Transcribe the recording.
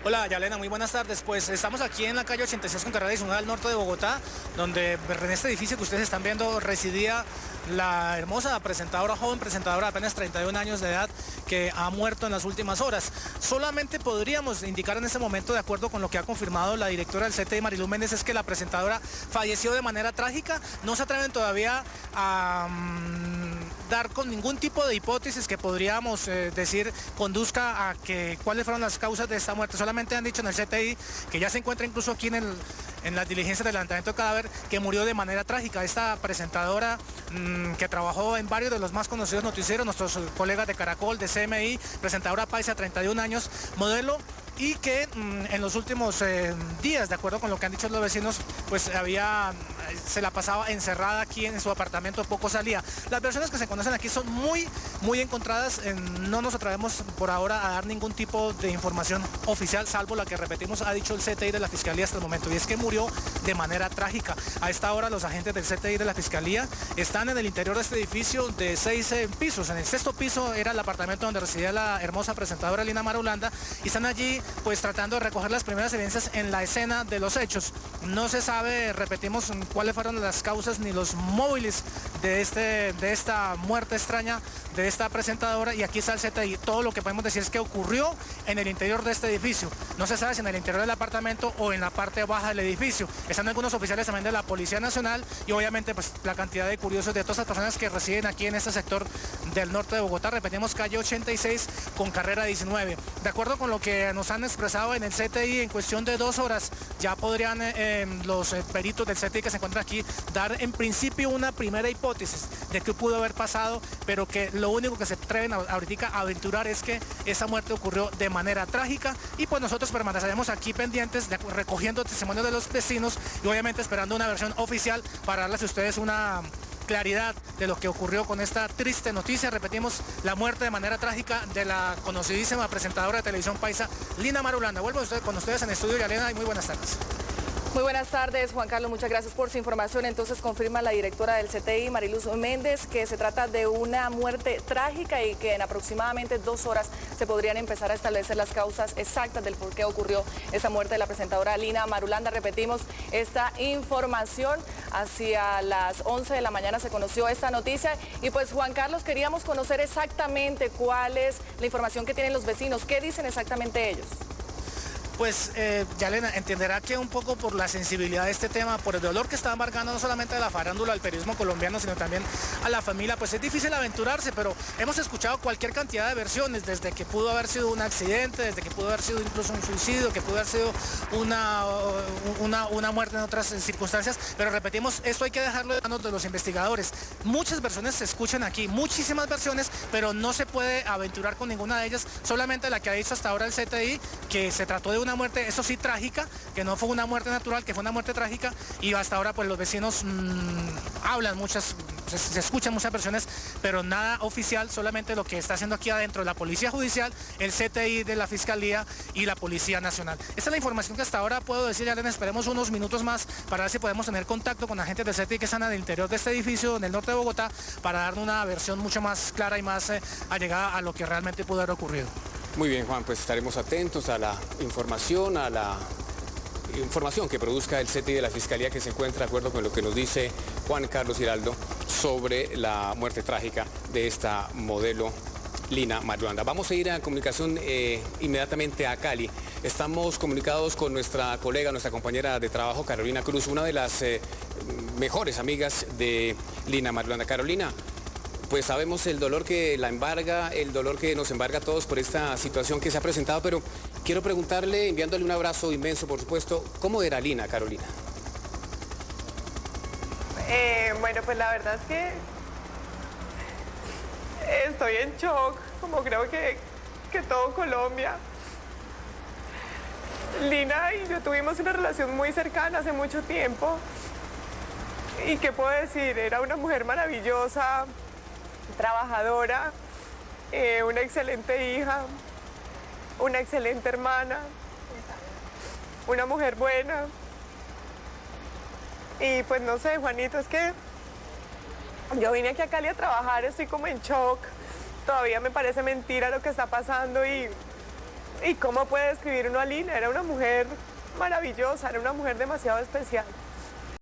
Hola, Yalena, muy buenas tardes. Pues estamos aquí en la calle 86 con carrera 19 al norte de Bogotá, donde en este edificio que ustedes están viendo residía la hermosa presentadora, joven presentadora de apenas 31 años de edad, que ha muerto en las últimas horas. Solamente podríamos indicar en este momento, de acuerdo con lo que ha confirmado la directora del CTI, Mariluz Méndez, es que la presentadora falleció de manera trágica. No se atreven todavía a dar con ningún tipo de hipótesis que podríamos decir conduzca a que cuáles fueron las causas de esta muerte. Solamente han dicho en el CTI, que ya se encuentra incluso aquí en las diligencias del levantamiento de cadáver, que murió de manera trágica. Esta presentadora que trabajó en varios de los más conocidos noticieros, nuestros colegas de Caracol, de CMI, presentadora paisa, 31 años, modelo, y que en los últimos días, de acuerdo con lo que han dicho los vecinos, pues se la pasaba encerrada aquí en su apartamento, poco salía. Las versiones que se conocen aquí son muy encontradas. No nos atrevemos por ahora a dar ningún tipo de información oficial, salvo la que, repetimos, ha dicho el CTI de la Fiscalía hasta el momento, y es que murió de manera trágica. A esta hora los agentes del CTI de la Fiscalía están en el interior de este edificio de 6 pisos. En el sexto piso era el apartamento donde residía la hermosa presentadora Lina Marulanda, y están allí pues tratando de recoger las primeras evidencias en la escena de los hechos. No se sabe, repetimos, cuáles fueron las causas ni los móviles de esta muerte extraña de esta presentadora, y aquí está el CTI. Todo lo que podemos decir es que ocurrió en el interior de este edificio. No se sabe si en el interior del apartamento o en la parte baja del edificio. Están algunos oficiales también de la Policía Nacional y obviamente pues la cantidad de curiosos de todas las personas que residen aquí en este sector del norte de Bogotá. Repetimos, calle 86 con carrera 19. De acuerdo con lo que nos han expresado en el CTI, en cuestión de 2 horas ya podrían los peritos del CTI que se encuentran aquí dar en principio una primera hipótesis de qué pudo haber pasado, pero que lo único que se atreven ahorita a aventurar es que esa muerte ocurrió de manera trágica, y pues nosotros permaneceremos aquí pendientes, recogiendo testimonios de los vecinos y obviamente esperando una versión oficial para darles a ustedes una claridad de lo que ocurrió con esta triste noticia. Repetimos, la muerte de manera trágica de la conocidísima presentadora de televisión paisa, Lina Marulanda. Vuelvo con ustedes en el estudio, Yalena, y muy buenas tardes. Muy buenas tardes, Juan Carlos, muchas gracias por su información. Entonces confirma la directora del CTI, Mariluz Méndez, que se trata de una muerte trágica y que en aproximadamente 2 horas se podrían empezar a establecer las causas exactas del por qué ocurrió esa muerte de la presentadora Lina Marulanda. Repetimos esta información, hacia las 11 de la mañana se conoció esta noticia, y pues Juan Carlos, queríamos conocer exactamente cuál es la información que tienen los vecinos, qué dicen exactamente ellos. Pues, Yalena, entenderá que un poco por la sensibilidad de este tema, por el dolor que está embargando no solamente a la farándula, al periodismo colombiano, sino también a la familia, pues es difícil aventurarse, pero hemos escuchado cualquier cantidad de versiones, desde que pudo haber sido un accidente, desde que pudo haber sido incluso un suicidio, que pudo haber sido una muerte en otras circunstancias, pero repetimos, esto hay que dejarlo en manos de los investigadores. Muchas versiones se escuchan aquí, muchísimas versiones, pero no se puede aventurar con ninguna de ellas, solamente la que ha dicho hasta ahora el CTI, que se trató de una muerte, eso sí, trágica, que no fue una muerte natural, que fue una muerte trágica, y hasta ahora pues los vecinos hablan se escuchan muchas versiones, pero nada oficial, solamente lo que está haciendo aquí adentro la Policía Judicial, el CTI de la Fiscalía y la Policía Nacional. Esta es la información que hasta ahora puedo decir, ya esperemos unos minutos más para ver si podemos tener contacto con agentes del CTI que están en el interior de este edificio, en el norte de Bogotá, para dar una versión mucho más clara y más allegada a lo que realmente pudo haber ocurrido. Muy bien, Juan, pues estaremos atentos a la información, que produzca el CTI de la Fiscalía, que se encuentra de acuerdo con lo que nos dice Juan Carlos Giraldo sobre la muerte trágica de esta modelo Lina Marulanda. Vamos a ir a comunicación inmediatamente a Cali. Estamos comunicados con nuestra colega, nuestra compañera de trabajo, Carolina Cruz, una de las mejores amigas de Lina Marulanda. Carolina, pues sabemos el dolor que la embarga, el dolor que nos embarga a todos por esta situación que se ha presentado, pero quiero preguntarle, enviándole un abrazo inmenso, por supuesto, ¿cómo era Lina, Carolina? Bueno, pues la verdad es que estoy en shock, como creo que todo Colombia. Lina y yo tuvimos una relación muy cercana hace mucho tiempo. ¿Y qué puedo decir? Era una mujer maravillosa, trabajadora, una excelente hija, una excelente hermana, una mujer buena. Y pues no sé, Juanito, es que yo vine aquí a Cali a trabajar, estoy como en shock. Todavía me parece mentira lo que está pasando y ¿Y cómo puede describir uno a Lina? Era una mujer maravillosa, era una mujer demasiado especial.